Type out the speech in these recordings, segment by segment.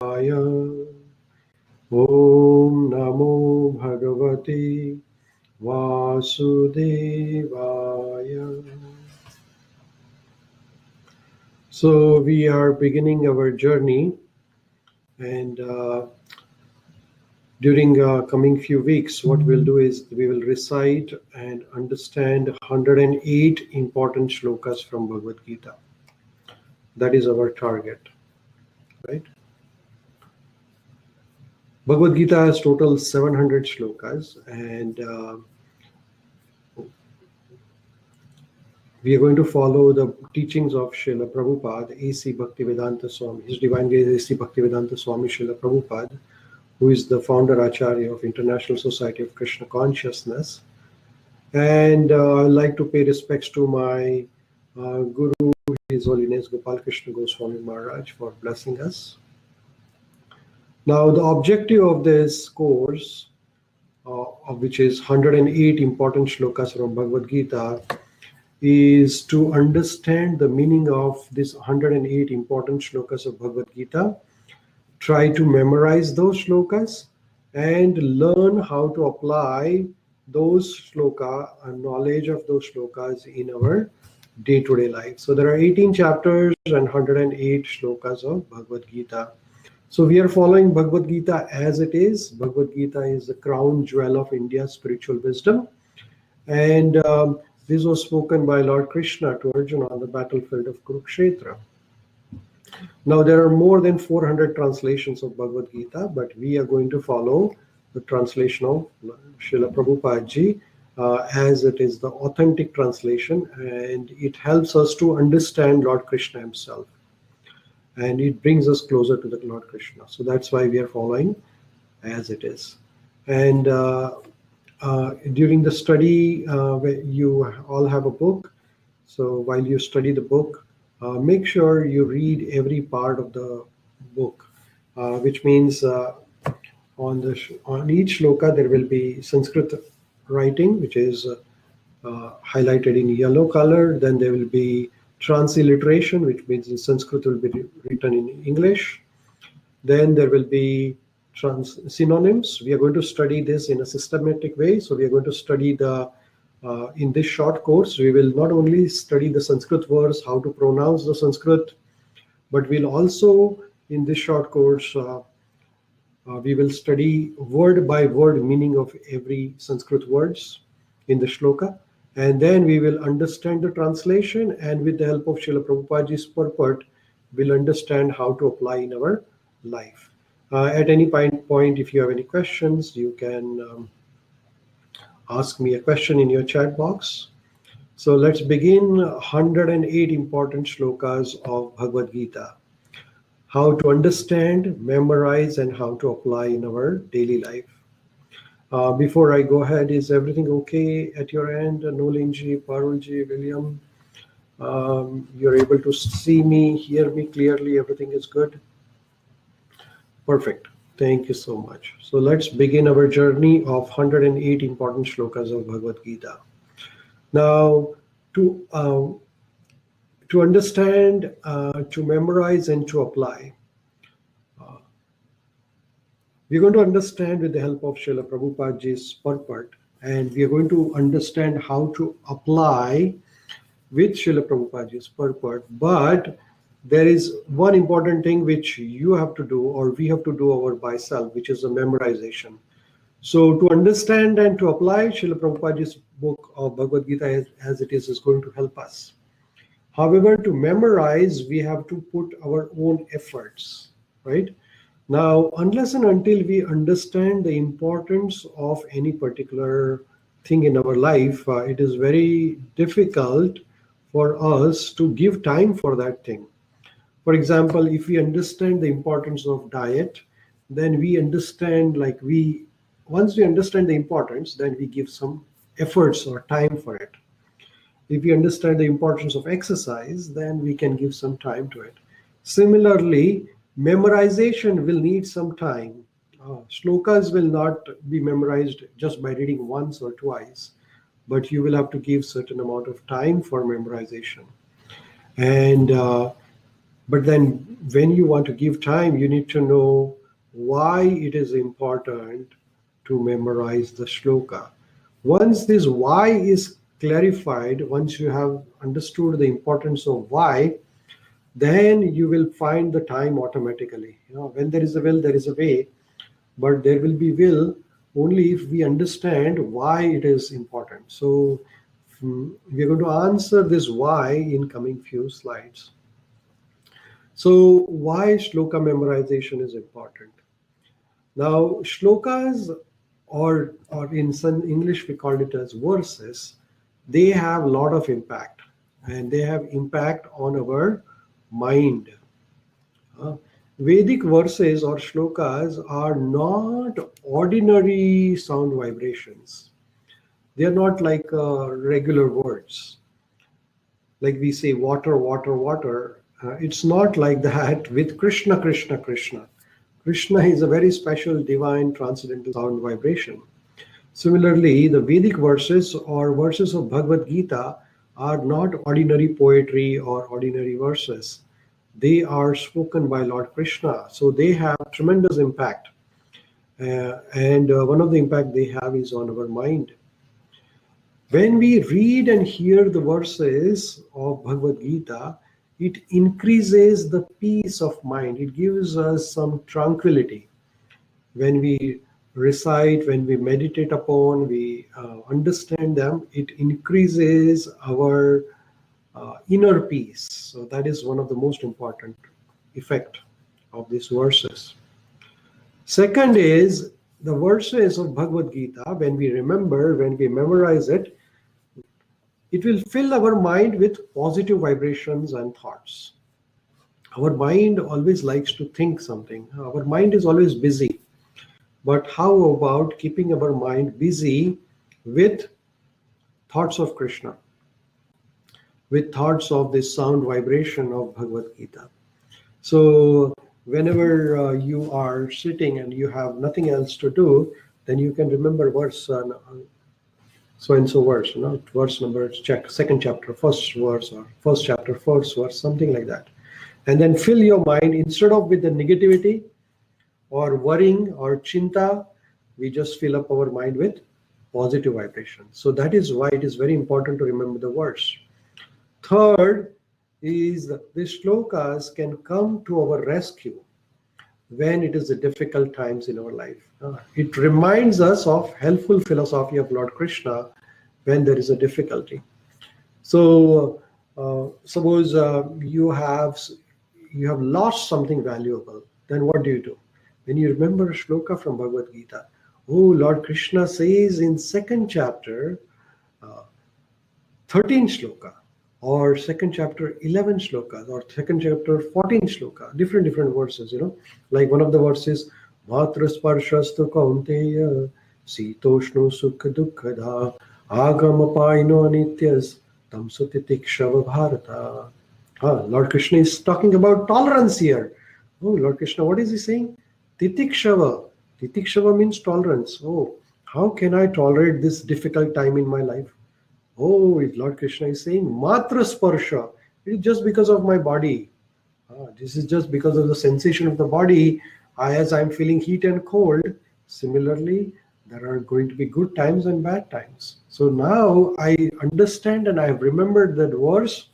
Om Namo Bhagavate Vasudevaya. So we are beginning our journey, and during coming few weeks, what we'll do is we will recite and understand 108 important slokas from Bhagavad Gita. That is our target, right? Bhagavad Gita has total 700 slokas, and we are going to follow the teachings of Srila Prabhupada, A.C. Bhaktivedanta Swami, His Divine Grace A.C. Bhaktivedanta Swami Srila Prabhupada, who is the founder Acharya of International Society of Krishna Consciousness. And I'd like to pay respects to my Guru, His Holiness Gopal Krishna Goswami Maharaj, for blessing us. Now, the objective of this course, which is 108 important slokas from Bhagavad Gita, is to understand the meaning of this 108 important slokas of Bhagavad Gita, try to memorize those slokas, and learn how to apply those sloka and knowledge of those slokas in our day-to-day life. So there are 18 chapters and 108 slokas of Bhagavad Gita. So we are following Bhagavad Gita as it is. Bhagavad Gita is the crown jewel of India's spiritual wisdom. And this was spoken by Lord Krishna to Arjuna on the battlefield of Kuru-ksetra. Now there are more than 400 translations of Bhagavad Gita, but we are going to follow the translation of Srila Prabhupada Ji as it is the authentic translation, and it helps us to understand Lord Krishna himself. And it brings us closer to the Lord Krishna. So that's why we are following as it is. And during the study, you all have a book. So while you study the book, make sure you read every part of the book, which means on each sloka there will be Sanskrit writing, which is highlighted in yellow color. Then there will be transliteration, which means in Sanskrit will be written in English. Then there will be synonyms. We are going to study this in a systematic way. So we are going to study in this short course, we will not only study the Sanskrit words, how to pronounce the Sanskrit, but we'll also, in this short course, we will study word by word meaning of every Sanskrit words in the shloka. And then we will understand the translation, and with the help of Srila Prabhupada's purport, we'll understand how to apply in our life. At any point, if you have any questions, you can ask me a question in your chat box. So let's begin 108 important slokas of Bhagavad Gita. How to understand, memorize, and how to apply in our daily life. Before I go ahead, is everything okay at your end? Nolinji, Parulji, William, you're able to see me, hear me clearly, everything is good? Perfect. Thank you so much. So let's begin our journey of 108 important slokas of Bhagavad Gita. Now, to understand, to memorize, and to apply, we're going to understand with the help of Srila Prabhupada's purport, and we are going to understand how to apply with Srila Prabhupada's purport. But there is one important thing which you have to do, or we have to do our by self, which is the memorization. So to understand and to apply, Srila Prabhupada's book of Bhagavad Gita as it is going to help us. However, to memorize, we have to put our own efforts, right? Now, unless and until we understand the importance of any particular thing in our life, it is very difficult for us to give time for that thing. For example, if we understand the importance of diet, then we understand, once we understand the importance, then we give some efforts or time for it. If we understand the importance of exercise, then we can give some time to it. Similarly, memorization will need some time. Slokas will not be memorized just by reading once or twice, but you will have to give certain amount of time for memorization. And But then when you want to give time, you need to know why it is important to memorize the shloka. Once this why is clarified, once you have understood the importance of why, then you will find the time automatically. When there is a will, there is a way, but there will be will only if we understand why it is important. So we're going to answer this why in coming few slides. So why shloka memorization is important? Now, shlokas, or in some English we call it as verses, they have a lot of impact, and they have impact on our mind. Vedic verses or shlokas are not ordinary sound vibrations. They are not like regular words. Like we say water, water, water. It's not like that with Krishna, Krishna, Krishna. Krishna is a very special divine transcendental sound vibration. Similarly, the Vedic verses or verses of Bhagavad Gita are not ordinary poetry or ordinary verses. They are spoken by Lord Krishna, so they have tremendous impact. And one of the impact they have is on our mind. When we read and hear the verses of Bhagavad Gita, it increases the peace of mind. It gives us some tranquility. When we recite, when we meditate upon, we understand them, it increases our inner peace. So that is one of the most important effect of these verses. Second is the verses of Bhagavad Gita, when we remember, when we memorize it, it will fill our mind with positive vibrations and thoughts. Our mind always likes to think something. Our mind is always busy. But how about keeping our mind busy with thoughts of Krishna, with thoughts of this sound vibration of Bhagavad Gita? So whenever you are sitting and you have nothing else to do, then you can remember verse so and so verse, verse number, check second chapter, first verse, or first chapter, first verse, something like that. And then fill your mind, instead of with the negativity or worrying or chinta, we just fill up our mind with positive vibration. So that is why it is very important to remember the verse. Third is the slokas can come to our rescue when it is the difficult times in our life. It reminds us of helpful philosophy of Lord Krishna when there is a difficulty. So suppose you have lost something valuable, then what do? When you remember a shloka from Bhagavad Gita, Lord Krishna says in second chapter, 13 sloka, or second chapter 11 slokas, or second chapter 14 sloka, different verses, like one of the verses, Matra sparshasthu kaunteya sitoshno sukha dukkha agamapaino anityas tam sutitikshava bharata. Lord Krishna is talking about tolerance here. Lord Krishna, what is he saying? Titikshava. Titikshava means tolerance. How can I tolerate this difficult time in my life? Lord Krishna is saying, Matra sparsha. It is just because of my body. This is just because of the sensation of the body. As I'm feeling heat and cold, similarly, there are going to be good times and bad times. So now I understand and I have remembered that verse,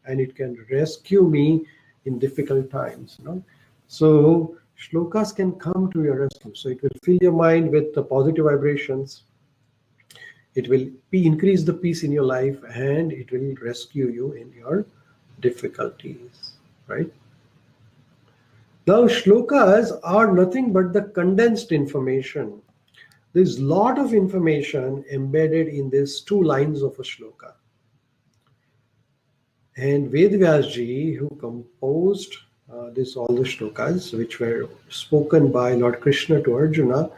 and it can rescue me in difficult times. So shlokas can come to your rescue. So it will fill your mind with the positive vibrations. It will increase the peace in your life, and it will rescue you in your difficulties, right? Now, shlokas are nothing but the condensed information. There's a lot of information embedded in these two lines of a shloka. And Vedvyasji, who composed all the shlokas, which were spoken by Lord Krishna to Arjuna,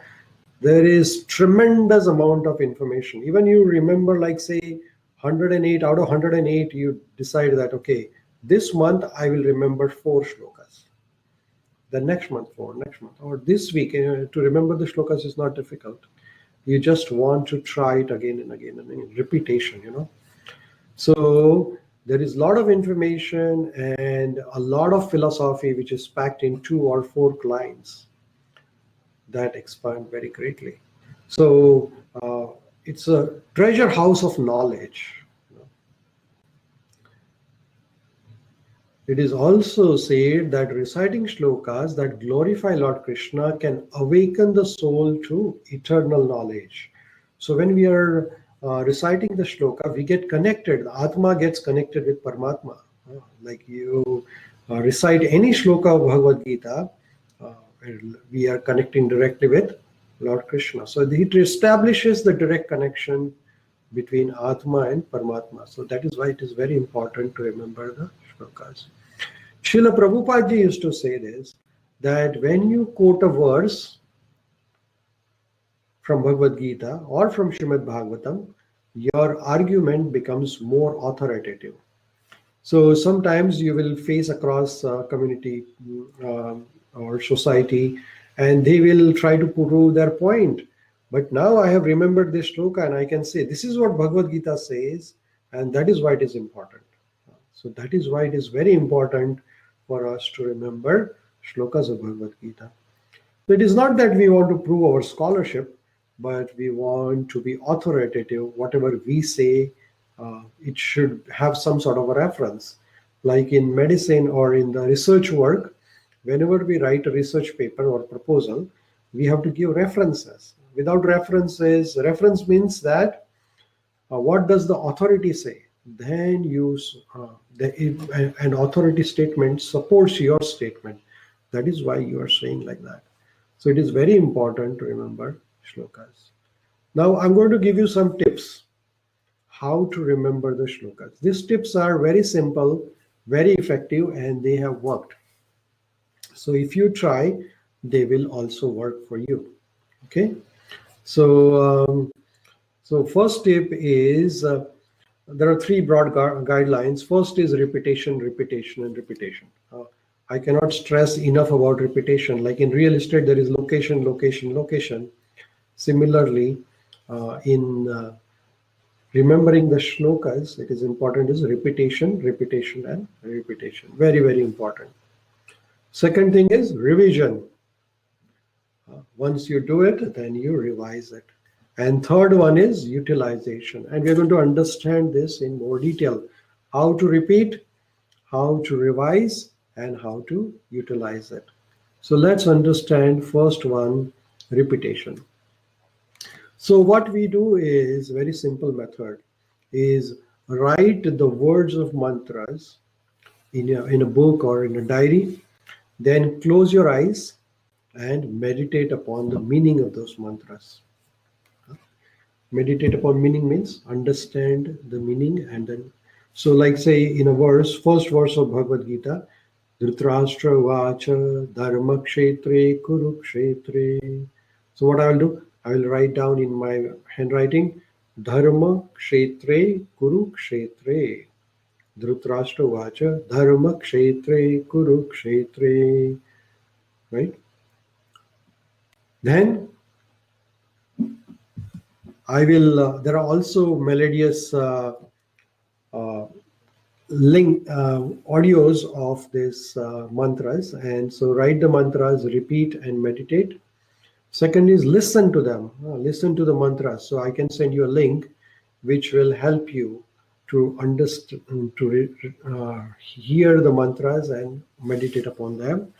there is tremendous amount of information. Even you remember, like say 108 out of 108, you decide that, okay, this month I will remember 4 shlokas. The next month 4, next month, or this week. To remember the shlokas is not difficult. You just want to try it again and again and again. Repetition, So there is a lot of information and a lot of philosophy which is packed in 2 or 4 lines that expand very greatly. So it's a treasure house of knowledge. It is also said that reciting shlokas that glorify Lord Krishna can awaken the soul to eternal knowledge. So when we are reciting the shloka, we get connected. The Atma gets connected with Paramatma. Like you recite any shloka of Bhagavad Gita, we are connecting directly with Lord Krishna. So it establishes the direct connection between Atma and Paramatma. So that is why it is very important to remember the shlokas. Srila Prabhupada ji used to say this, that when you quote a verse from Bhagavad Gita or from Srimad Bhagavatam, your argument becomes more authoritative. So sometimes you will face across community or society, and they will try to prove their point. But now I have remembered this shloka and I can say, this is what Bhagavad Gita says, and that is why it is important. So that is why it is very important for us to remember shlokas of Bhagavad Gita. So it is not that we want to prove our scholarship, but we want to be authoritative. Whatever we say, it should have some sort of a reference. Like in medicine or in the research work, whenever we write a research paper or proposal, we have to give references. Without references, reference means that what does the authority say? Then an authority statement supports your statement. That is why you are saying like that. So it is very important to remember shlokas. Now I'm going to give you some tips how to remember the shlokas. These tips are very simple, very effective, and they have worked. So if you try, they will also work for you. Okay. So first tip is there are 3 broad guidelines. First is repetition, repetition, and repetition. I cannot stress enough about repetition. Like in real estate, there is location, location, location. Similarly, in remembering the shlokas, it is important is repetition, repetition, and repetition. Very, very important. Second thing is revision. Once you do it, then you revise it. And third one is utilization. And we're going to understand this in more detail. How to repeat, how to revise, and how to utilize it. So let's understand first one, repetition. So what we do is very simple method is write the words of mantras in a book or in a diary, then close your eyes and meditate upon the meaning of those mantras. Meditate upon meaning means understand the meaning, and then, so like say in a verse, first verse of Bhagavad Gita, Dhritarashtra vacha dharma kshetre Kuru-ksetra. So what I will do, I will write down in my handwriting, dharma kshetre Kuru-ksetra. Dhritarashtra vacha dharma kshetre Kuru-ksetra. Right? Then I will, there are also melodious audios of these mantras. And so write the mantras, repeat and meditate. Second is listen to them, listen to the mantras. So I can send you a link which will help you to understand, to hear the mantras and meditate upon them.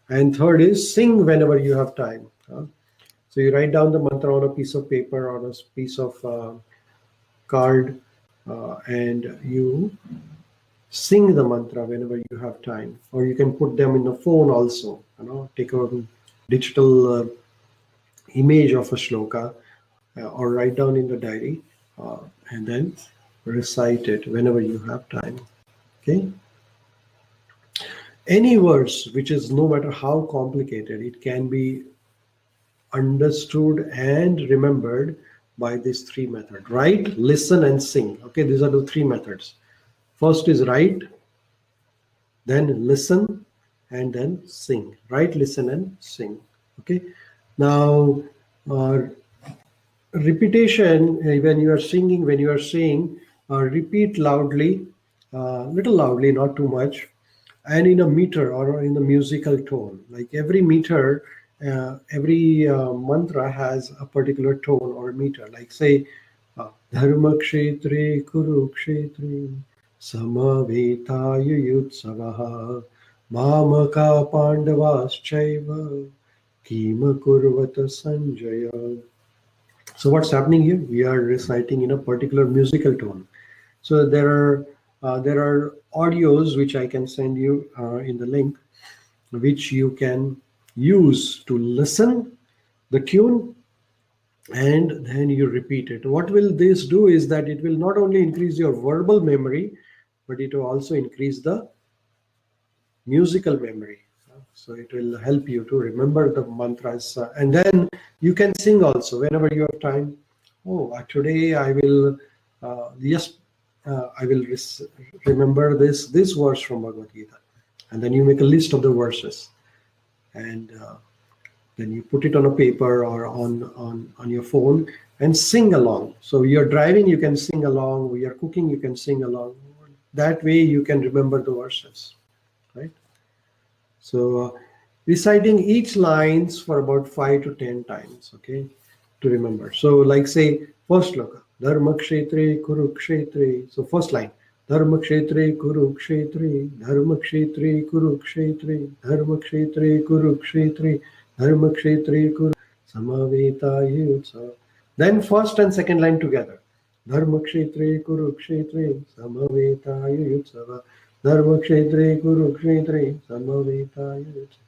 And third is sing whenever you have time. So you write down the mantra on a piece of paper or a piece of card, and you sing the mantra whenever you have time. Or you can put them in the phone also. Take a digital image of a shloka or write down in the diary, and then recite it whenever you have time. Okay. Any verse which is, no matter how complicated, it can be understood and remembered by these 3 methods: write, listen, and sing. Okay, these are the 3 methods. First is write, then listen, and then sing. Write, listen, and sing. Okay. Now, repetition, when you are singing, when you are saying, repeat loudly, little loudly, not too much, and in a meter or in a musical tone. Like every meter, every mantra has a particular tone or meter. Like say, Dharma Kshetri Kuru-ksetra Samaveta Mamaka Pandavaschaiva Kima Kurvata Sanjaya. So what's happening here? We are reciting in a particular musical tone. So there are audios which I can send you in the link, which you can use to listen the tune and then you repeat it. What will this do is that it will not only increase your verbal memory, but it will also increase the musical memory. So it will help you to remember the mantras. And then you can sing also whenever you have time. Oh, today I will, yes, I will remember this verse from Bhagavad Gita. And then you make a list of the verses. And then you put it on a paper or on your phone and sing along. So you're driving, you can sing along. When you're cooking, you can sing along. That way you can remember the verses, right? So reciting each lines for about 5 to 10 times, okay, to remember. So like say, first sloka, Dharma Kshetre Kuru-ksetra. So first line, Dharma Kshetre Kuru-ksetra, Dharma Kshetre Kuru-ksetra, Dharma Kshetre Kuru-ksetra, Dharma Kshetre Kuru Samaveta Yutsa. Then first and second line together. Dharma Kshetre Kuru-ksetra Samaveta Yutsa. Dharma Kshetre Kuru-ksetra Samaveta Yutsa.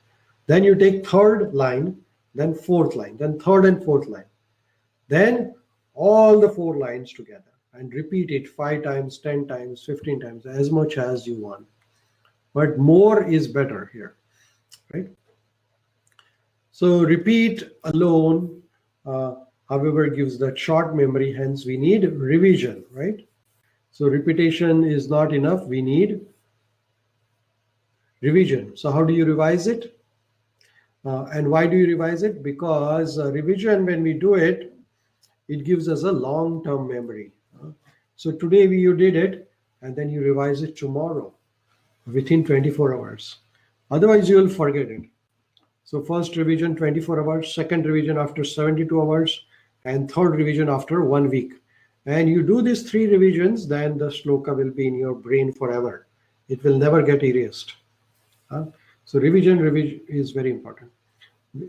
Then you take third line, then fourth line, then third and fourth line. Then all the 4 lines together and repeat it 5 times, 10 times, 15 times, as much as you want. But more is better here, right? So repeat alone, however, gives that short memory, hence we need revision, right? So repetition is not enough, we need revision. So how do you revise it? And why do you revise it? Because revision, when we do it, it gives us a long-term memory. So today you did it, and then you revise it tomorrow within 24 hours. Otherwise, you will forget it. So first revision 24 hours, second revision after 72 hours, and third revision after 1 week. And you do these 3 revisions, then the sloka will be in your brain forever. It will never get erased. So revision is very important.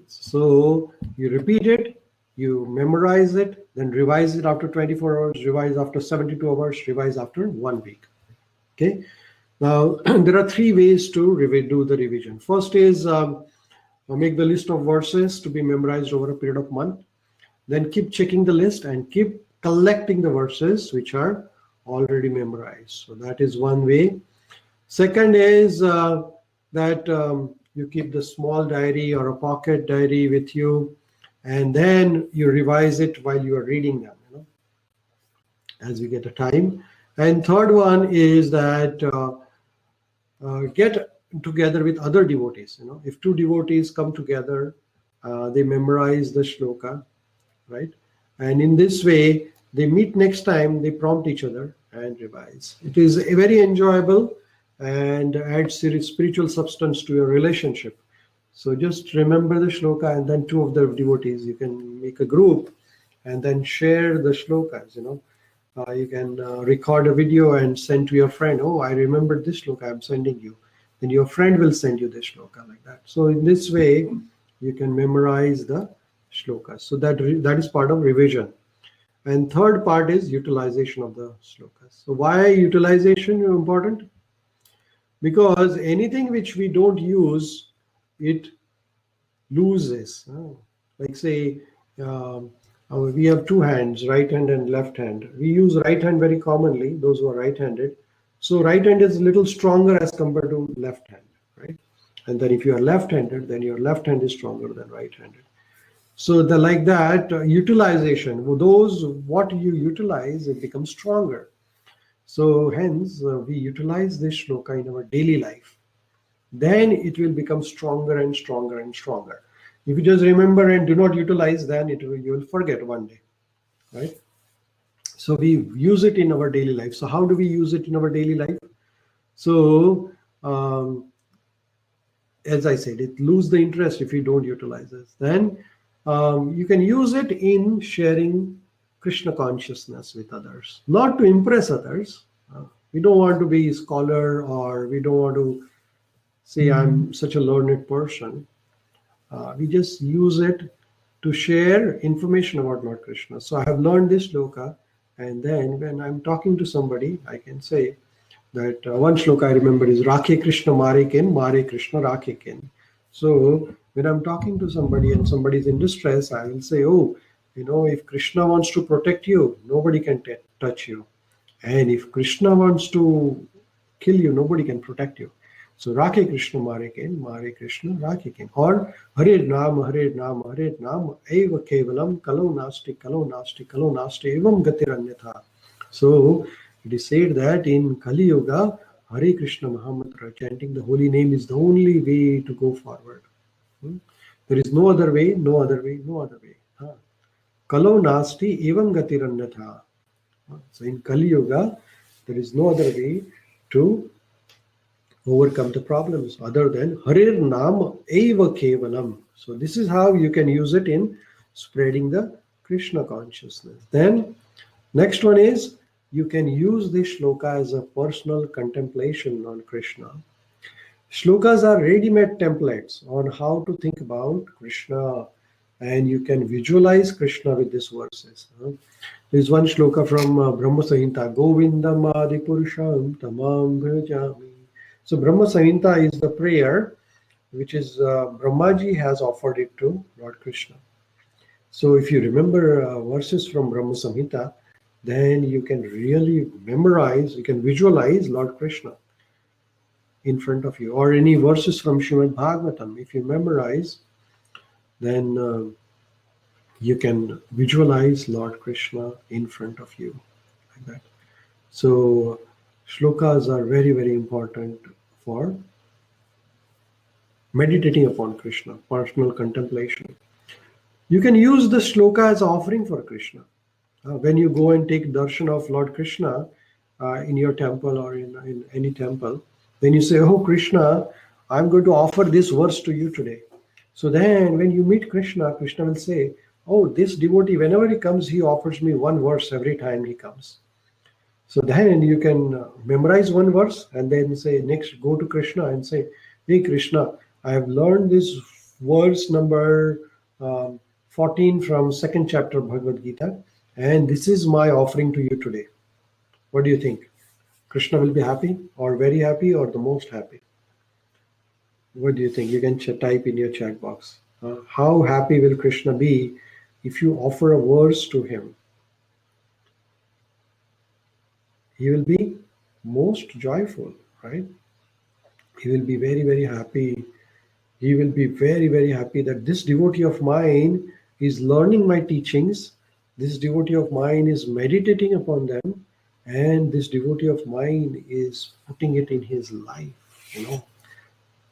So you repeat it, you memorize it, then revise it after 24 hours, revise after 72 hours, revise after 1 week. Okay. Now, there are 3 ways to do the revision. First is make the list of verses to be memorized over a period of a month. Then keep checking the list and keep collecting the verses which are already memorized. So that is one way. Second is that you keep the small diary or a pocket diary with you, and then you revise it while you are reading them, as we get a time. And third one is that get together with other devotees. If 2 devotees come together, they memorize the shloka, right? And in this way, they meet next time, they prompt each other and revise. It is very enjoyable and adds spiritual substance to your relationship. So just remember the shloka, and then 2 of the devotees, you can make a group and then share the shlokas. You can record a video and send to your friend. Oh, I remembered this shloka, I'm sending you. Then your friend will send you the shloka like that. So in this way, you can memorize the shlokas. So that is part of revision. And third part is utilization of the slokas. So why utilization is important? Because anything which we don't use, it loses. Like say, we have 2 hands, right hand and left hand. We use right hand very commonly, those who are right-handed. So right hand is a little stronger as compared to left hand, right? And then if you are left-handed, then your left hand is stronger than right-handed. So like that, utilization, what you utilize, it becomes stronger. So hence, we utilize this shloka in our daily life. Then it will become stronger and stronger and stronger. If you just remember and do not utilize, then you will forget one day, right? So we use it in our daily life. So how do we use it in our daily life? So, as I said, it lose the interest if you don't utilize this. Then you can use it in sharing Krishna consciousness with others, not to impress others. We don't want to be a scholar, or we don't want to say I'm such a learned person. We just use it to share information about Lord Krishna. So I have learned this sloka, and then when I'm talking to somebody, I can say that one shloka I remember is Rakhe Krishna Mare Ken, Mare Krishna Rakhe Ken. So when I'm talking to somebody and somebody is in distress, I will say, oh, if Krishna wants to protect you, nobody can touch you. And if Krishna wants to kill you, nobody can protect you. So Rakhe Krishna Mare Ken, Mare Krishna Rakhe Ken. Or Hare Nam, Hare Nam, Hare Nam, Eva Kevalam, Kalo Nasti, Kalo Nasti, Kalo Nasti, Evam Gatiranyatha. So it is said that in Kali Yuga, Hare Krishna Mahamantra, chanting the holy name, is the only way to go forward. There is no other way, no other way, no other way. Kalo Nasti, Evam Gatiranyatha. So in Kali Yuga, there is no other way to overcome the problems other than Harir Nam Eva Kevalam. So this is how you can use it in spreading the Krishna consciousness. Then next one is you can use this shloka as a personal contemplation on Krishna. Shlokas are ready-made templates on how to think about Krishna, and you can visualize Krishna with these verses. There's one shloka from Brahma Samhita, Govindam Adi Purusham Tamam Bhajami. So Brahma Samhita is the prayer which is Brahmaji has offered it to Lord Krishna. So if you remember verses from Brahma Samhita, then you can really memorize, you can visualize Lord Krishna in front of you. Or any verses from Srimad Bhagavatam, if you memorize, then you can visualize Lord Krishna in front of you, like that. So shlokas are very, very important for meditating upon Krishna, personal contemplation. You can use the shloka as offering for Krishna. When you go and take darshan of Lord Krishna in your temple or in any temple, then you say, oh Krishna, I'm going to offer this verse to you today. So then when you meet Krishna, Krishna will say, oh, this devotee, whenever he comes, he offers me one verse every time he comes. So then you can memorize one verse and then say, next, go to Krishna and say, hey Krishna, I have learned this verse number 14 from 2nd chapter of Bhagavad Gita, and this is my offering to you today. What do you think? Krishna will be happy, or very happy, or the most happy? What do you think? You can type in your chat box. How happy will Krishna be if you offer a verse to him? He will be most joyful, right? He will be very, very happy. He will be very, very happy that this devotee of mine is learning my teachings. This devotee of mine is meditating upon them. And this devotee of mine is putting it in his life.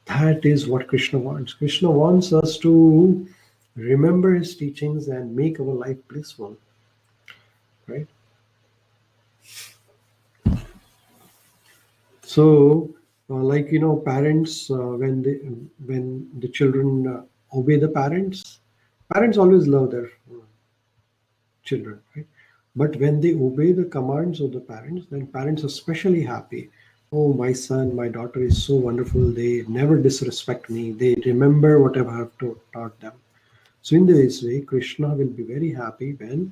That is what Krishna wants. Krishna wants us to remember his teachings and make our life blissful, right? So, parents, when the children obey the parents always love their children, right? But when they obey the commands of the parents, then parents are especially happy. Oh, my son, my daughter is so wonderful. They never disrespect me. They remember whatever I have taught them. So in this way, Krishna will be very happy when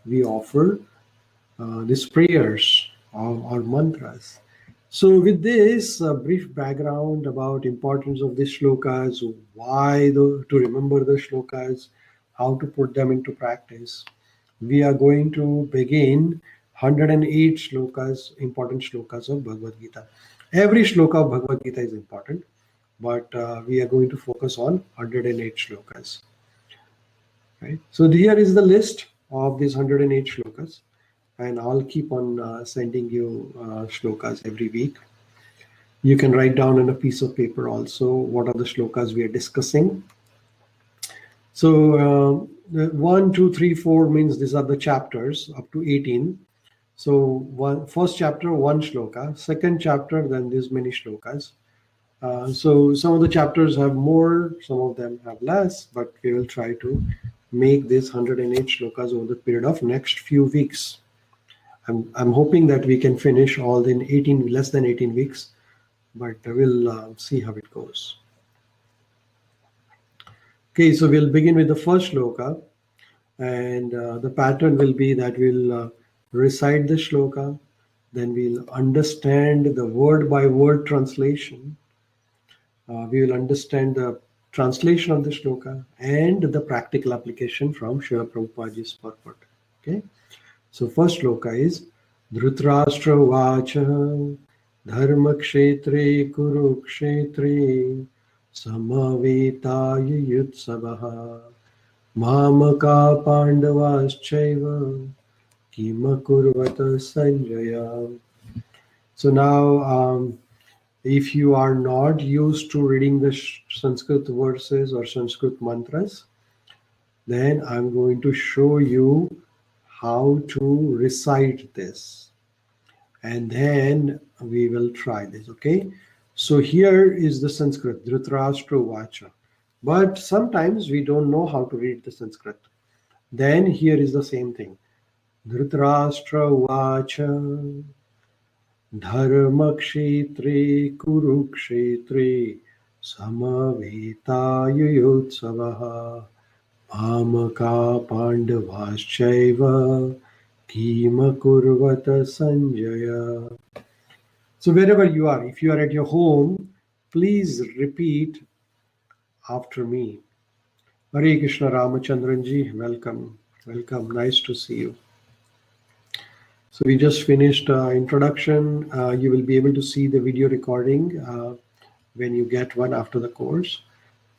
we offer these prayers or mantras. So with this brief background about importance of these shlokas, why to remember the shlokas, how to put them into practice, we are going to begin 108 shlokas, important shlokas of Bhagavad Gita. Every shloka of Bhagavad Gita is important, but we are going to focus on 108 shlokas. Right? So here is the list of these 108 shlokas, and I'll keep on sending you shlokas every week. You can write down on a piece of paper also what are the shlokas we are discussing. So 1, 2, 3, 4 means these are the chapters up to 18. So first chapter, one shloka. Second chapter, then there's many shlokas. So some of the chapters have more, some of them have less, but we will try to make this 108 shlokas over the period of next few weeks. I'm hoping that we can finish all in less than 18 weeks, but we'll see how it goes. Okay, so we'll begin with the first shloka, and the pattern will be that we'll recite the shloka, then we'll understand the word by word translation. We will understand the translation of the shloka and the practical application from Srila Prabhupada's purport. Okay, so first shloka is Dhritarashtra Vacha Dharma Kshetre Kuru-ksetre Samaveta Yutsavaha Mamaka Pandavaschaiva Kimakurvata Sanjaya. So now if you are not used to reading the Sanskrit verses or Sanskrit mantras, then I'm going to show you how to recite this. And then we will try this, okay? So here is the Sanskrit, Dhritarashtra Vacha. But sometimes we don't know how to read the Sanskrit. Then here is the same thing. Dhritarashtra Vacha Dharmakshetre Kuru-ksetre Samaveta-yuyotsavaha Mamaka Pandavaschaiva Kimakurvata Sanjaya. So wherever you are, if you are at your home, please repeat after me. Hare Krishna Ramachandranji, welcome. Welcome, nice to see you. So we just finished introduction. You will be able to see the video recording when you get one after the course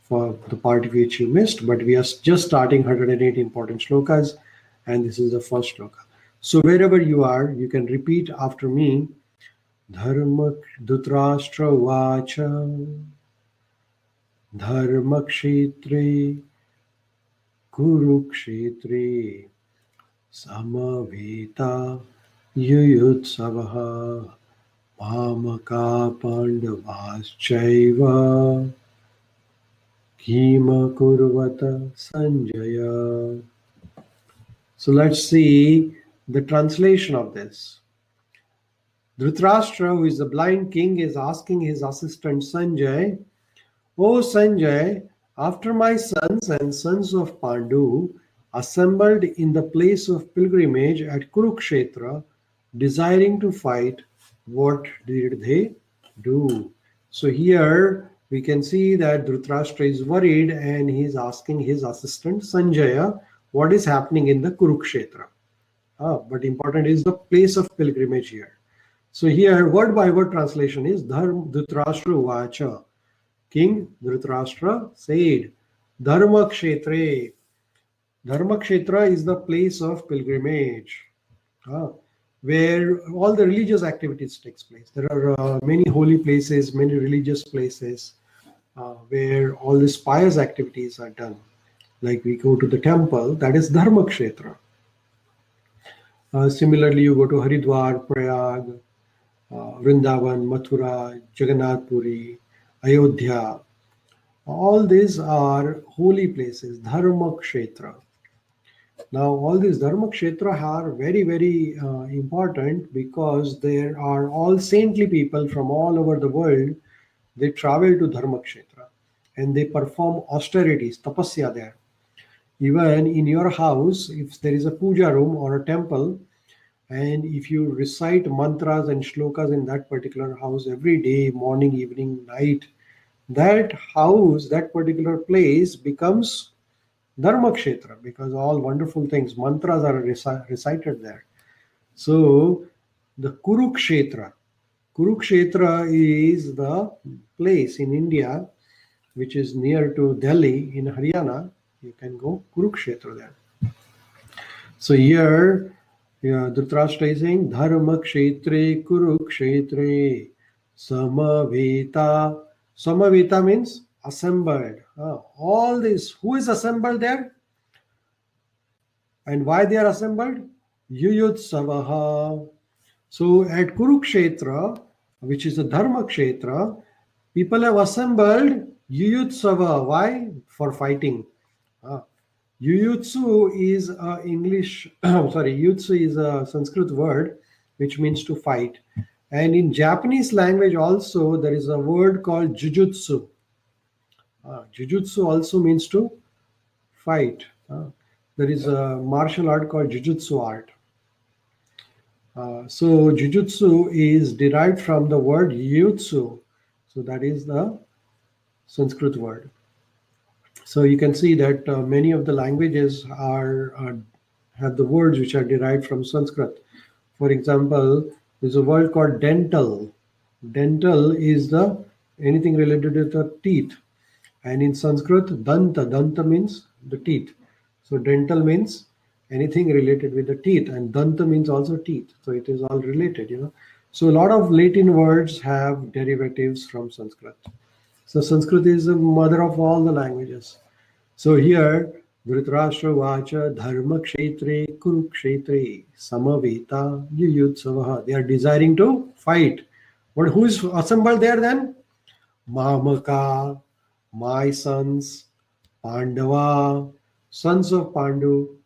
for the part which you missed. But we are just starting 108 important slokas, and this is the first sloka. So wherever you are, you can repeat after me. Dharma Dhritarashtra Vacha Dharmakshetre Kuru-ksetre Samaveta Yuyotsavaha Mamaka Pandavaschaiva Kimakurvata Sanjaya. So let's see the translation of this. Dhritarashtra, who is the blind king, is asking his assistant Sanjay, "O Sanjay, after my sons and sons of Pandu assembled in the place of pilgrimage at Kuru-ksetra, desiring to fight, what did they do?" So here we can see that Dhritarashtra is worried and he is asking his assistant Sanjaya what is happening in the Kuru-ksetra. But important is the place of pilgrimage here. So here word by word translation is Dhritarashtra Vacha. King Dhritarashtra said, Dharma-kshetre. Dharma-kshetra is the place of pilgrimage, where all the religious activities takes place. There are many holy places, many religious places where all these pious activities are done. Like we go to the temple, that is Dharma-kshetra. Similarly, you go to Haridwar, Prayag, Vrindavan, Mathura, Jagannath Puri, Ayodhya. All these are holy places, Dharma-kshetra. Now, all these Dharma-kshetra are very, very important because there are all saintly people from all over the world. They travel to Dharma-kshetra and they perform austerities, tapasya there. Even in your house, if there is a puja room or a temple, and if you recite mantras and shlokas in that particular house every day, morning, evening, night, that house, that particular place becomes Dharma-kshetra because all wonderful things, mantras are recited there. So the Kuru-ksetra. Kuru-ksetra is the place in India which is near to Delhi in Haryana. You can go Kuru-ksetra there. So here, Dhritarashtra is saying, Dharma-kshetre Kuru-ksetre Samaveta. Samaveta means assembled. All this, who is assembled there? And why they are assembled? Yuyutsavaha. So at Kuru-ksetra, which is a Dharma Kshetra, people have assembled Yuyutsava. Why? For fighting. Ah. Yuyutsu is a English, sorry, Yuyutsu is a Sanskrit word which means to fight. And in Japanese language also, there is a word called Jujutsu. Jujutsu also means to fight. There is a martial art called Jujutsu art. So Jujutsu is derived from the word Yutsu. So that is the Sanskrit word. So you can see that many of the languages have the words which are derived from Sanskrit. For example, there's a word called dental. Dental is the anything related to the teeth. And in Sanskrit, danta. Danta means the teeth. So dental means anything related with the teeth, and danta means also teeth. So it is all related. So a lot of Latin words have derivatives from Sanskrit. So Sanskrit is the mother of all the languages. So here, Dhritarashtra Vacha Dharma Kshetre Kuru-ksetre Samaveta Yuyutsavaha. They are desiring to fight. But who is assembled there then? Mahamaka, my sons, Pandava, sons of Pandu,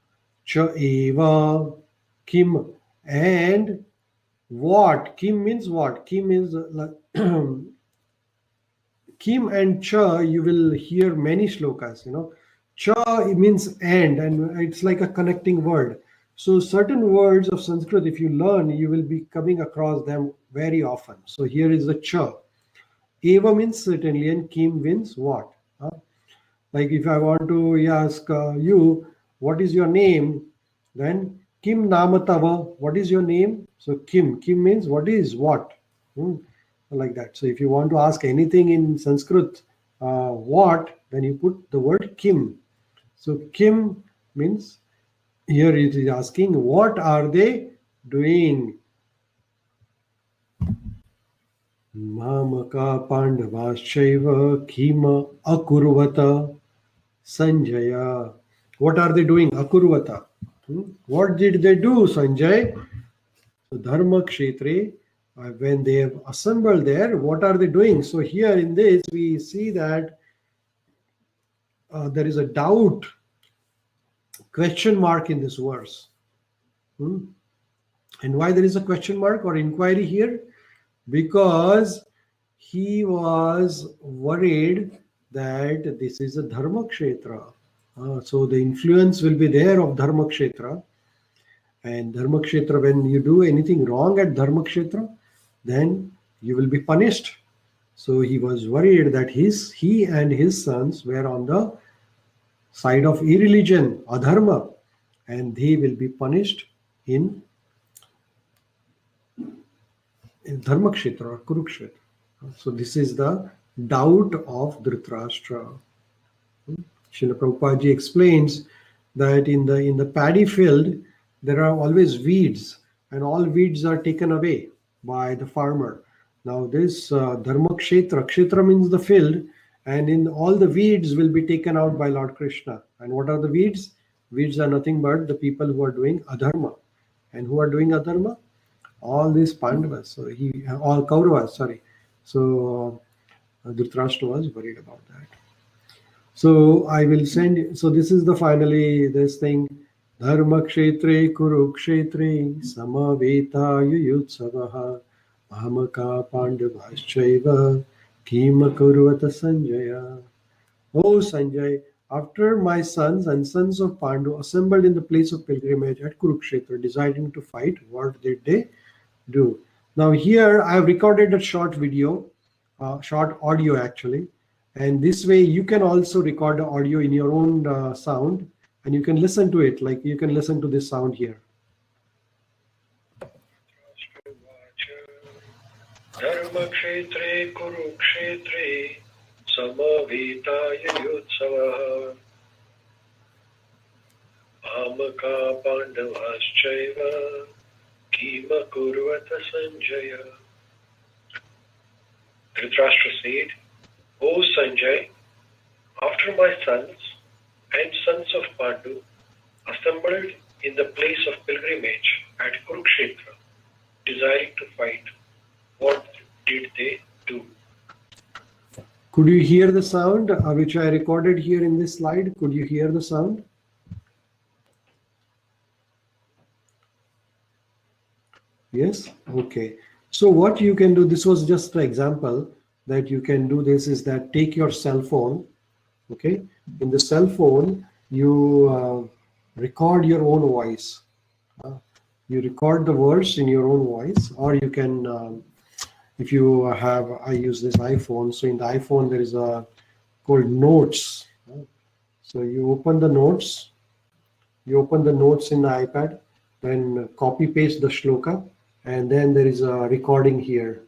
Cha Eva, Kim, and what? Kim means what? Kim is Kim and Cha, you will hear many slokas. Cha means and it's like a connecting word. So certain words of Sanskrit, if you learn, you will be coming across them very often. So here is the Cha. Eva means certainly, and Kim means what? Like if I want to ask you, what is your name? Then Kim Namatava, what is your name? So Kim. Kim means what is what? Hmm, Like that. So if you want to ask anything in Sanskrit, what, then you put the word Kim. So Kim means here it is asking, what are they doing? Mamaka Pandavaschaiva Kima Akurvata Sanjaya. What are they doing? Akurvata. What did they do, Sanjay? So Dharma Kshetre, when they have assembled there, what are they doing? So here in this, we see that there is a doubt, question mark in this verse. And why there is a question mark or inquiry here? Because he was worried that this is a Dharma Kshetra. So the influence will be there of Dharma Kshetra. And Dharma Kshetra, when you do anything wrong at Dharma Kshetra, then you will be punished. So he was worried that he and his sons were on the side of irreligion, adharma, and they will be punished in Dharma Kshetra or Kurukshetra. So this is the doubt of Dhritarashtra. Srila Prabhupada ji explains that in the paddy field there are always weeds, and all weeds are taken away by the farmer. Now this Dharma Kshetra, Kshetra means the field, and in all the weeds will be taken out by Lord Krishna. And what are the weeds? Weeds are nothing but the people who are doing adharma. And who are doing adharma? All these Pandavas, all Kauravas, sorry. So Dhritarashtra was worried about that. So I will send. So this is the finally this thing. Dharma kshetre Kuru-ksetre samaveta yuyutsavaha mahamaka pandavaschaiva kima kurvata Sanjaya. Oh Sanjay, after my sons and sons of Pandu assembled in the place of pilgrimage at Kuru-ksetra, deciding to fight, what did they do? Now here I have recorded a short video, short audio actually, and this way you can also record the audio in your own sound, and you can listen to it, like you can listen to this sound here. Dharma kshetre Kuru-ksetre samaveta yutsavaha Amaka pandavaschaiva kima kurvata Sanjaya. Dhritarashtra said, O Sanjay, after my sons and sons of Pandu assembled in the place of pilgrimage at Kuru-ksetra, desiring to fight, what did they do? Could you hear the sound which I recorded here in this slide? Could you hear the sound? Yes? Okay. So what you can do, this was just an example that you can do this is that take your cell phone, okay? In the cell phone, you record your own voice. You record the words in your own voice, or you can, if you have, I use this iPhone, so in the iPhone there is a called notes. So you open the notes in the iPad, then copy paste the shloka, and then there is a recording here,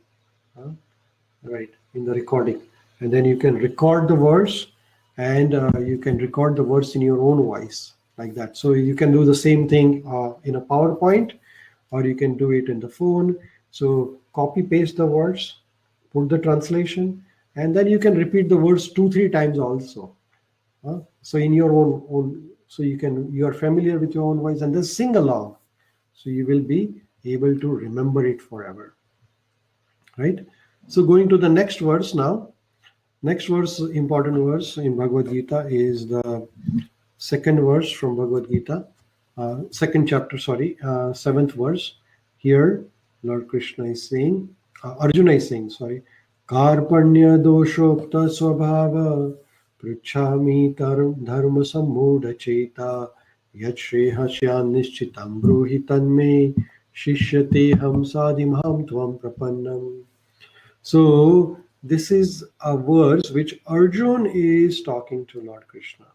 right, in the recording. And then you can record the words, and you can record the words in your own voice, like that. So you can do the same thing in a PowerPoint, or you can do it in the phone. So copy paste the words, put the translation, and then you can repeat the words 2-3 times also. So in your own, so you are familiar with your own voice, and then sing along. So you will be able to remember it forever, right? So going to the next verse now. Next verse, important verse in Bhagavad Gita is the second verse from Bhagavad Gita, second chapter, seventh verse. Here, Lord Krishna is saying, Arjuna is saying, Karpanya doshokta swabhava pruchhami dharma sammudha cheta yat shrehasyan nishchitam bruhi tanme shishyate ham sadimham tvam prapannam. So this is a verse which Arjuna is talking to Lord Krishna.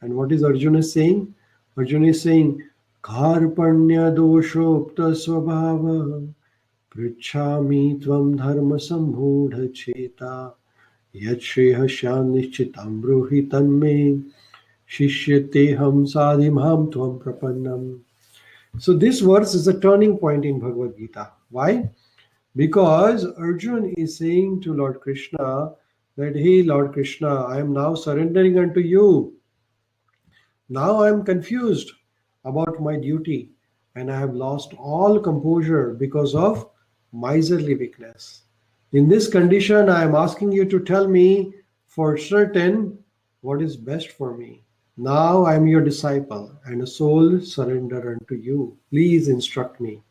And what is Arjuna saying? Arjuna is saying, Karpanya doshokta swabhava pruchhami tvam dharma sammudha cheta yat shrehasyan nishchitam bruhi tanme shishyate ham sadimham tvam prapannam. So this verse is a turning point in Bhagavad Gita. Why? Because Arjuna is saying to Lord Krishna that, hey Lord Krishna, I am now surrendering unto you. Now I am confused about my duty, and I have lost all composure because of miserly weakness. In this condition, I am asking you to tell me for certain what is best for me. Now I am your disciple and a soul surrender unto you. Please instruct me.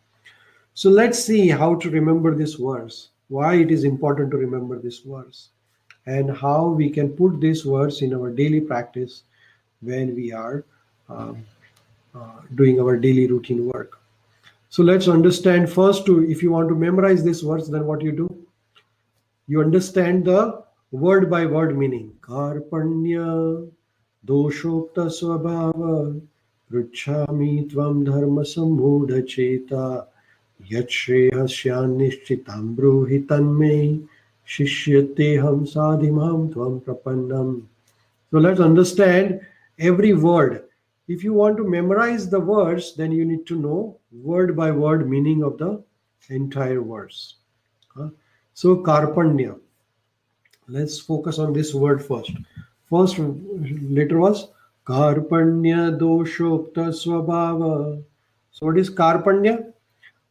So let's see how to remember this verse, why it is important to remember this verse, and how we can put this verse in our daily practice when we are doing our daily routine work. So let's understand first, if you want to memorize this verse, then what you do? You understand the word by word meaning. Karpanya doshokta swabhava pruchhami tvam dharma sammudha cheta yat shrehasyan nishchitam bruhi tanme shishyateham sadimam tvam prapannam. So let's understand every word. If you want to memorize the words, then you need to know word by word meaning of the entire verse. So Karpanya. Let's focus on this word first. First letter was Karpanya doshokta swabhava. So what is Karpanya?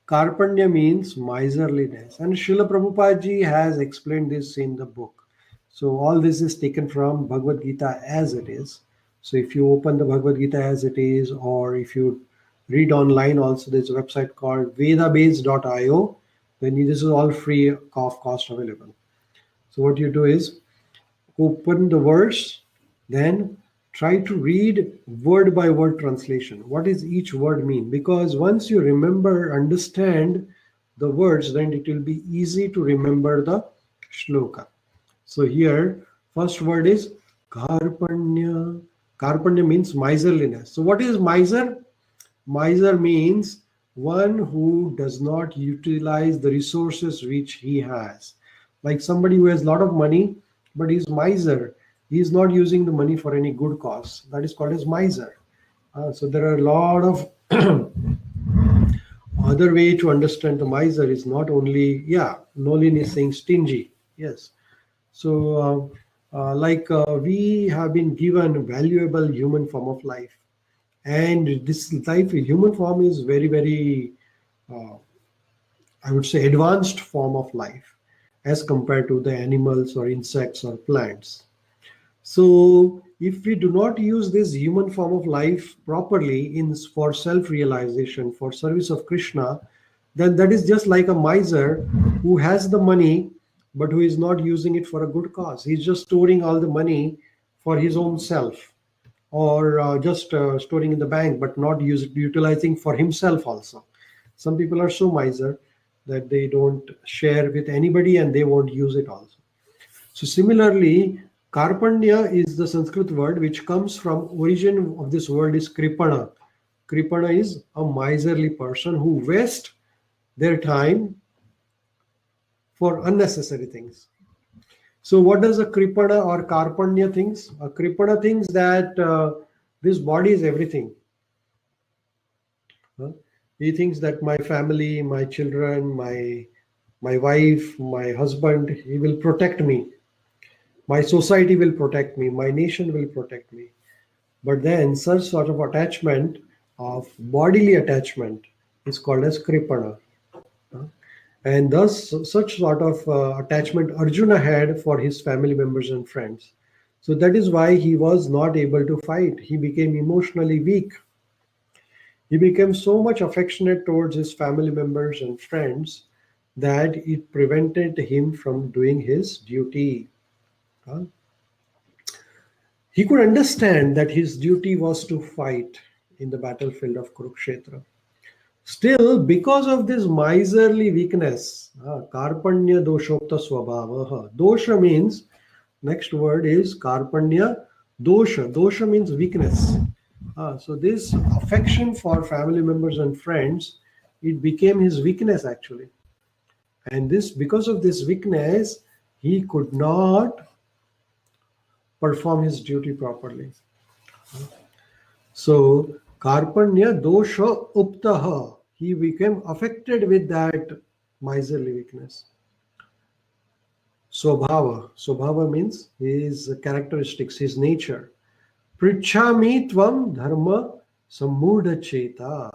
Karpanya means miserliness. And Srila Prabhupada ji has explained this in the book. So all this is taken from Bhagavad Gita as it is. So if you open the Bhagavad Gita as it is, or if you read online also, there's a website called vedabase.io. Then this is all free of cost available. So what you do is open the verse, then try to read word by word translation. What does each word mean? Because once you remember, understand the words, then it will be easy to remember the shloka. So here, first word is Karpanya. Karpanya means miserliness. So what is miser? Miser means one who does not utilize the resources which he has. Like somebody who has a lot of money, but he's miser. He is not using the money for any good cause. That is called as miser. So there are a lot of other way to understand the miser is not only, Nolin is saying stingy. Yes. So we have been given valuable human form of life. And this life, human form, is very, very, I would say, advanced form of life as compared to the animals or insects or plants. So if we do not use this human form of life properly for self-realization, for service of Krishna, then that is just like a miser who has the money but who is not using it for a good cause. He's just storing all the money for his own self, or just storing in the bank but not utilizing for himself also. Some people are so miser that they don't share with anybody and they won't use it also. So similarly, Karpanya is the Sanskrit word which comes from origin of this word is Kripana. Kripana is a miserly person who wastes their time for unnecessary things. So what does a Kripana or Karpanya thinks? A Kripana thinks that this body is everything. He thinks that my family, my children, my wife, my husband, he will protect me. My society will protect me. My nation will protect me. But then such sort of attachment, of bodily attachment, is called as Kripana. And thus such sort of attachment Arjuna had for his family members and friends. So that is why he was not able to fight. He became emotionally weak. He became so much affectionate towards his family members and friends that it prevented him from doing his duty. He could understand that his duty was to fight in the battlefield of Kuru-ksetra. Still, because of this miserly weakness, Karpanya doshopta swabhavaha. Dosha means, next word is Karpanya dosha. Dosha means weakness. So this affection for family members and friends, it became his weakness actually. And this, because of this weakness, he could not perform his duty properly. So Karpanya dosha uptaha. He became affected with that miserly weakness. Swabhava. Swabhava means his characteristics, his nature. Prichami tvam dharma sammudha cheta.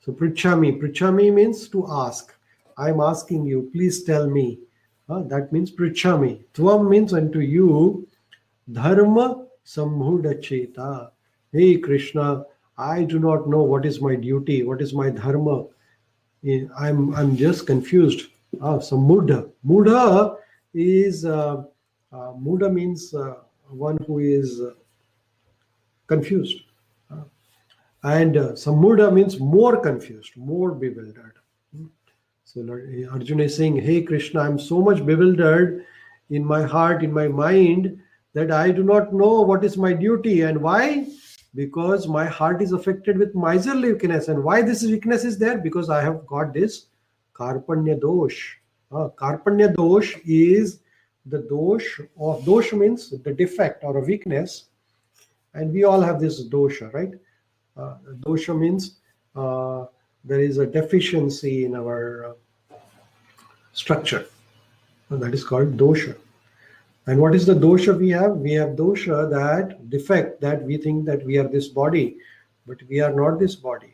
So prichami. Prichami means to ask. I'm asking you, please tell me. That means prichami. Tvam means unto you, dharma sammudha cheta. Hey Krishna, I do not know what is my duty, what is my dharma. I'm just confused. Sammudha. Mudha is Mudha means one who is confused. And Sammudha means more confused, more bewildered. So Arjuna is saying, hey Krishna, I'm so much bewildered in my heart, in my mind, that I do not know what is my duty. And why? Because my heart is affected with miserly weakness. And why this weakness is there? Because I have got this Karpanya dosh. Karpanya dosh is the dosh, or dosh means the defect or a weakness. And we all have this dosha, right? Dosha means there is a deficiency in our structure. That is called dosha. And what is the dosha we have? We have dosha, that defect, that we think that we are this body, but we are not this body.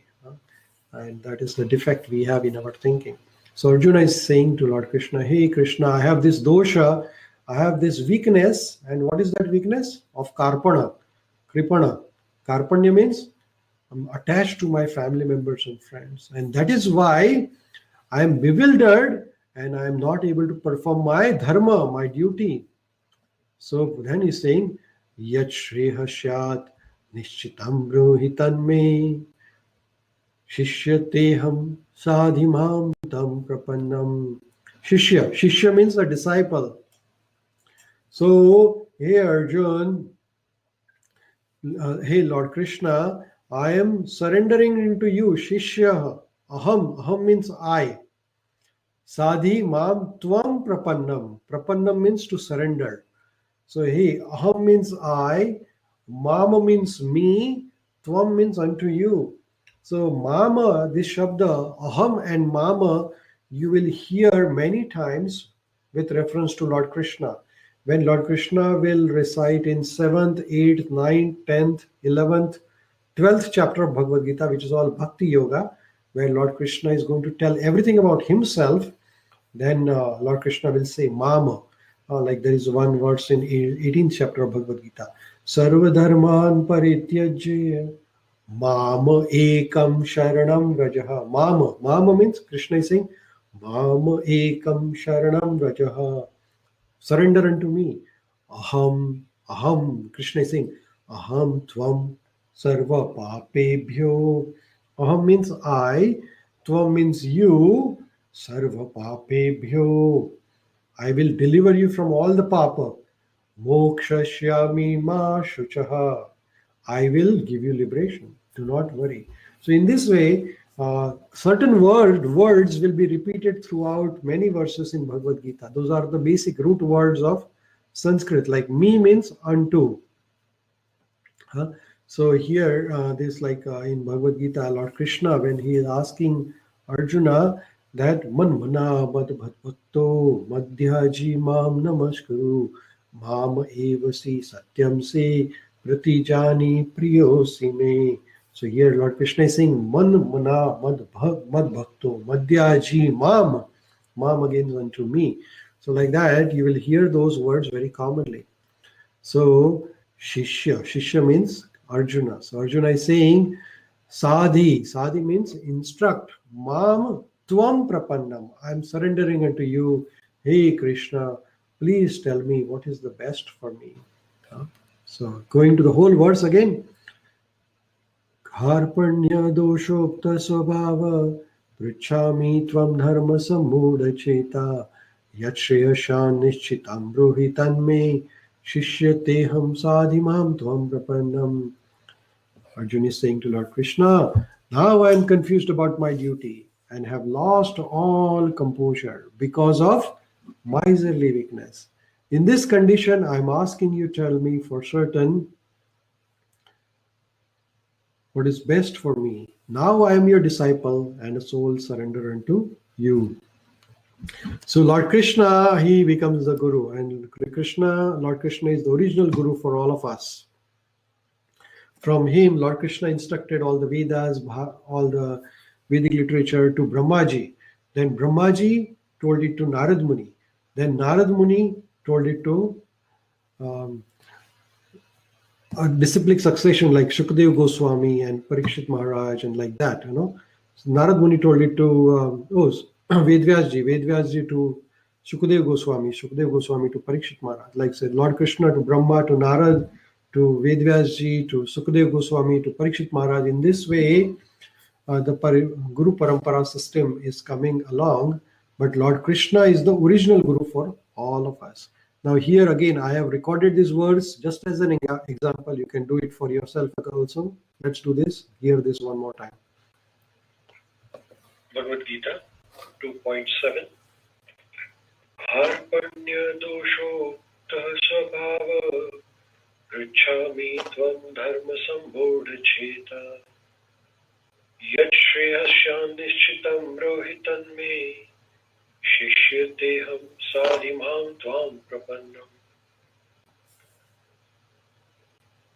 And that is the defect we have in our thinking. So Arjuna is saying to Lord Krishna, hey Krishna, I have this dosha, I have this weakness. And what is that weakness? Of Karpana, Kripana. Karpanya means I'm attached to my family members and friends. And that is why I am bewildered and I am not able to perform my dharma, my duty. So then he's saying, Yat Shreha Syat Nishchitam Bruhitan Me Shishyateham Sadhimam Tam Prapannam. Shishya. Shishya means a disciple. So, hey Arjun, hey Lord Krishna, I am surrendering into you. Shishya. Aham. Aham means I. Sadhi mam tvam prapannam. Prapannam means to surrender. So, hey, aham means I, mama means me, tvam means unto you. So, mama, this shabda, aham and mama, you will hear many times with reference to Lord Krishna. When Lord Krishna will recite in 7th, 8th, 9th, 10th, 11th, 12th chapter of Bhagavad Gita, which is all Bhakti Yoga, where Lord Krishna is going to tell everything about himself. Then Lord Krishna will say Mama. Like there is one verse in 18th chapter of Bhagavad Gita. Sarva dharman parityajya Mama ekam sharanam rajaha. Mama means Krishna is saying Mama ekam sharanam rajaha. Surrender unto me. Aham. Krishna is saying Aham tvam sarva papebhyo. Aham means I. Tvam means you. Sarva papebhyo. I will deliver you from all the papa. Mokshashyami ma shuchaha. I will give you liberation. Do not worry. So in this way, certain words will be repeated throughout many verses in Bhagavad Gita. Those are the basic root words of Sanskrit. Like me means unto. So here, this like in Bhagavad Gita, Lord Krishna, when he is asking Arjuna that man mana mad bhatto madhyaji mam namaskaru mam evasi satyam se pratijani priyosi me. So here Lord Krishna is saying man mana mad bhakto madhyaji mam again is unto me. So like that you will hear those words very commonly. So Shishya means Arjuna. So Arjuna is saying Sadhi means instruct. Mam Tvam Prapannam. I am surrendering unto you. Hey Krishna, please tell me what is the best for me. So going to the whole verse again. Harpanya doshopta svabhava Prichami Tvam Dharma Samudha Cheta Yatshayashan Nishchitam Brohitan Me Shishyateham Sadhimam Tvam Prapannam. Arjuna is saying to Lord Krishna, now I am confused about my duty and have lost all composure because of miserly weakness. In this condition, I am asking you tell me for certain what is best for me. Now I am your disciple and a soul surrender unto you. So Lord Krishna, he becomes the Guru, and Lord Krishna is the original Guru for all of us. From him, Lord Krishna instructed all the Vedas, all the Vedic literature to Brahmaji. Then Brahmaji told it to Narad Muni. Then Narad Muni told it to a disciplic succession like Shukdev Goswami and Parikshit Maharaj and like that, So Narad Muni told it to Vedvyasji to Shukdev Goswami to Parikshit Maharaj. Like said, Lord Krishna to Brahma, to Narad, to Vedvyasji, to Sukadev Goswami, to Parikshit Maharaj. In this way, the Guru Parampara system is coming along, but Lord Krishna is the original Guru for all of us. Now here again, I have recorded these words just as an example. You can do it for yourself also. Let's do this. Hear this one more time. Bhagavad Gita 2.7 Harpanya dosho svabhava Richami tvam dharma sambodha cheta Yat shreyasyan nishchitam rohitan me Shishyateham sadhimam tvam prapannam.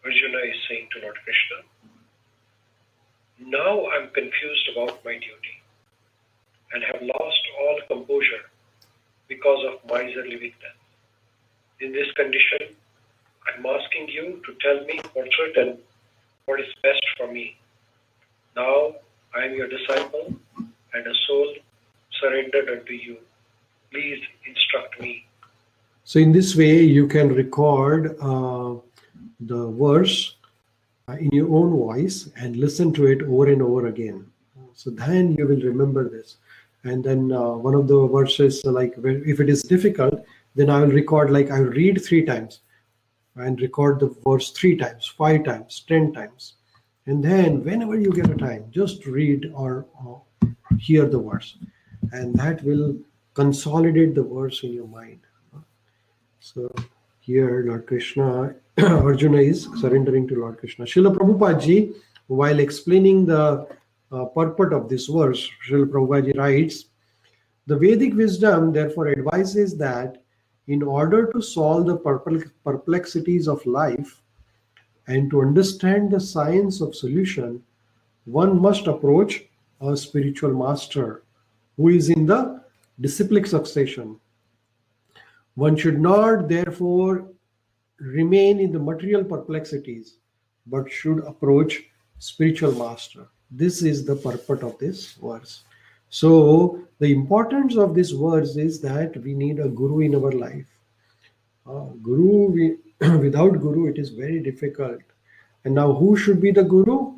Arjuna is saying to Lord Krishna, now I'm confused about my duty and have lost all composure because of miserly weakness. In this condition, I'm asking you to tell me for certain what is best for me. Now I am your disciple and a soul surrendered unto you. Please instruct me. So in this way, you can record the verse in your own voice and listen to it over and over again. So then you will remember this. And then one of the verses, like if it is difficult, then I will record, like I will read 3 times and record the verse 3 times, 5 times, 10 times. And then whenever you get a time, just read or hear the verse. And that will consolidate the verse in your mind. So here Lord Krishna, Arjuna is surrendering to Lord Krishna. Srila Prabhupada Ji, while explaining the purport of this verse, Srila Prabhupada Ji writes, the Vedic wisdom therefore advises that in order to solve the perplexities of life, And to understand the science of solution, one must approach a spiritual master who is in the disciplic succession. One should not, therefore, remain in the material perplexities, but should approach spiritual master. This is the purport of this verse. So the importance of this verse is that we need a guru in our life. Without guru, it is very difficult. And now, who should be the guru?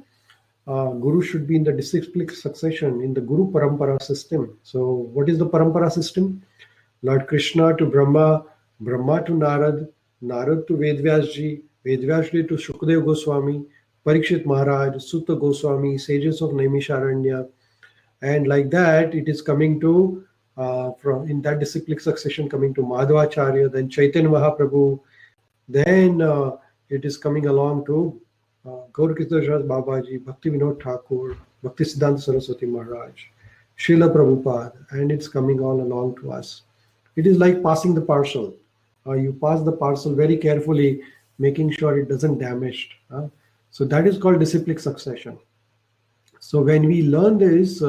Guru should be in the disciplic succession, in the Guru Parampara system. So, what is the Parampara system? Lord Krishna to Brahma, Brahma to Narad, Narad to Vedvyasji, Vedvyasji to Shukdev Goswami, Parikshit Maharaj, Sutta Goswami, sages of Naimisharanya, and like that it is coming to from in that disciplic succession coming to Madhvacharya, then Chaitanya Mahaprabhu, then it is coming along to Kuru-ksetra Babaji, Bhakti Vinod Thakur, Bhakti Siddhanta Saraswati Maharaj, Srila Prabhupada, and it's coming all along to us. It is like passing the parcel. You pass the parcel very carefully, making sure it doesn't damage. So that is called disciplic succession. So when we learn this,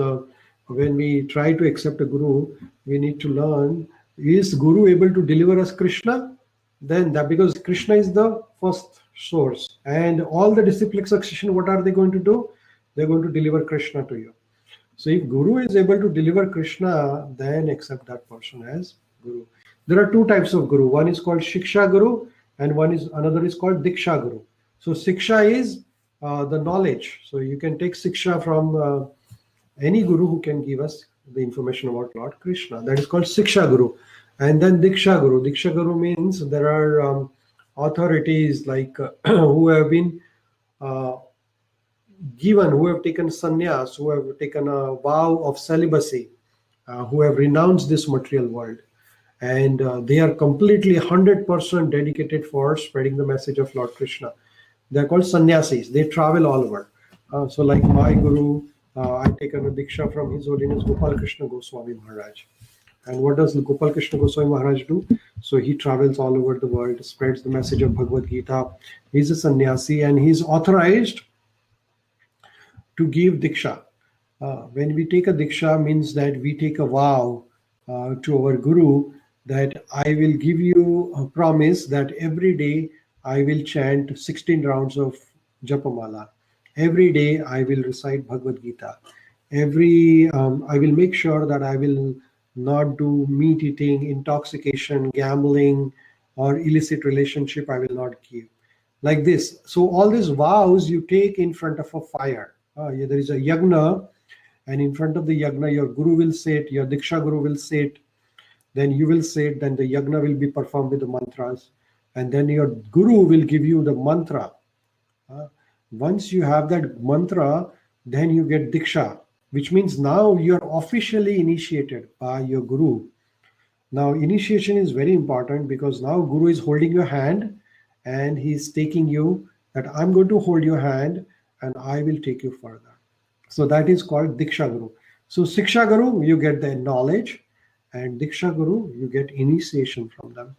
when we try to accept a guru, we need to learn, is guru able to deliver us Krishna? Then that, because Krishna is the first source, and all the disciplic succession, what are they going to do? They're going to deliver Krishna to you. So if guru is able to deliver Krishna, then accept that person as guru. There are two types of guru. One is called Shiksha Guru, and another is called Diksha Guru. So Siksha is the knowledge. So you can take Siksha from any guru who can give us the information about Lord Krishna. That is called Siksha Guru. And then Diksha Guru. Diksha Guru means there are authorities like who have been given, who have taken sannyas, who have taken a vow of celibacy, who have renounced this material world. And they are completely 100% dedicated for spreading the message of Lord Krishna. They're called sannyasis. They travel all over. So like my guru, I've taken a diksha from His Holiness Gopal Krishna Goswami Maharaj. And what does Gopal Krishna Goswami Maharaj do? So he travels all over the world, spreads the message of Bhagavad Gita. He's a sannyasi and he's authorized to give diksha. When we take a diksha, means that we take a vow to our guru that I will give you a promise that every day I will chant 16 rounds of Japamala. Every day I will recite Bhagavad Gita. I will make sure that I will not do meat eating, intoxication, gambling, or illicit relationship I will not give. Like this. So all these vows you take in front of a fire. There is a yagna, and in front of the yagna your guru will say it, your diksha guru will say it, then you will say it, then the yagna will be performed with the mantras, and then your guru will give you the mantra. Once you have that mantra, then you get diksha, which means now you're officially initiated by your guru. Now initiation is very important because now guru is holding your hand and he's taking you that I'm going to hold your hand and I will take you further. So that is called diksha guru. So siksha guru, you get the knowledge, and diksha guru, you get initiation from them.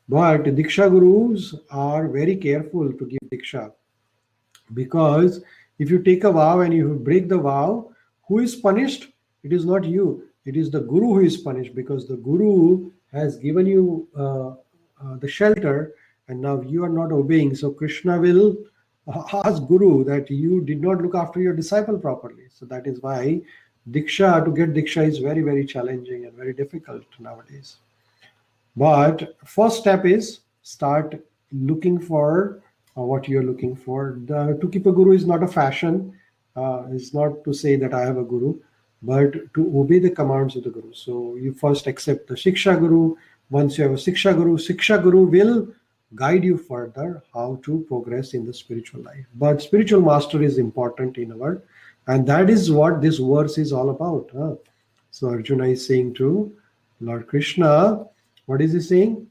But diksha gurus are very careful to give diksha, because if you take a vow and you break the vow, who is punished? It is not you. It is the guru who is punished, because the guru has given you the shelter and now you are not obeying. So Krishna will ask guru that you did not look after your disciple properly. So that is why diksha, to get diksha is very, very challenging and very difficult nowadays. But first step is start looking for what you're looking for. To keep a guru is not a fashion. It's not to say that I have a guru, but to obey the commands of the guru. So you first accept the Shiksha Guru. Once you have a Shiksha Guru will guide you further how to progress in the spiritual life. But spiritual master is important in our, and that is what this verse is all about. So Arjuna is saying to Lord Krishna, what is he saying?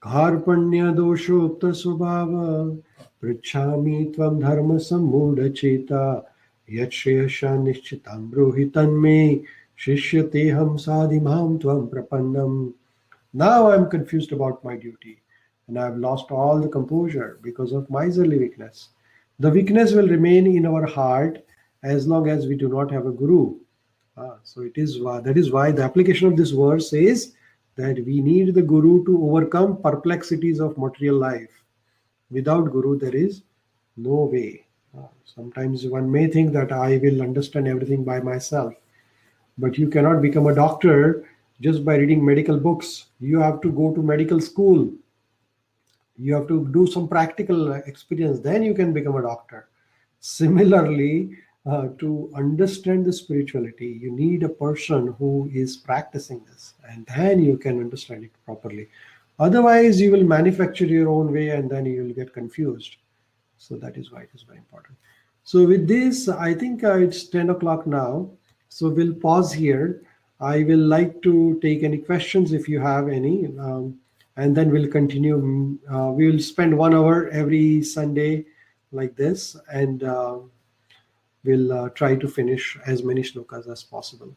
Karpanya doshopta subhava prichhami tvam dharma sammudha cheta yachriyasha nishchitam bruhitan me shishyateham sadhimam tvam prapannam. Now I am confused about my duty. and I've lost all the composure because of miserly weakness. The weakness will remain in our heart as long as we do not have a guru. So it is that is why the application of this verse is that we need the guru to overcome perplexities of material life. Without guru, there is no way. Sometimes one may think that I will understand everything by myself, but you cannot become a doctor just by reading medical books. You have to go to medical school. You have to do some practical experience, then you can become a doctor. Similarly, to understand the spirituality, you need a person who is practicing this, and then you can understand it properly. Otherwise, you will manufacture your own way and then you will get confused. So that is why it is very important. So with this, I think it's 10 o'clock now. So we'll pause here. I will like to take any questions if you have any, and then we'll continue. We will spend 1 hour every Sunday like this, and we'll try to finish as many shlokas as possible.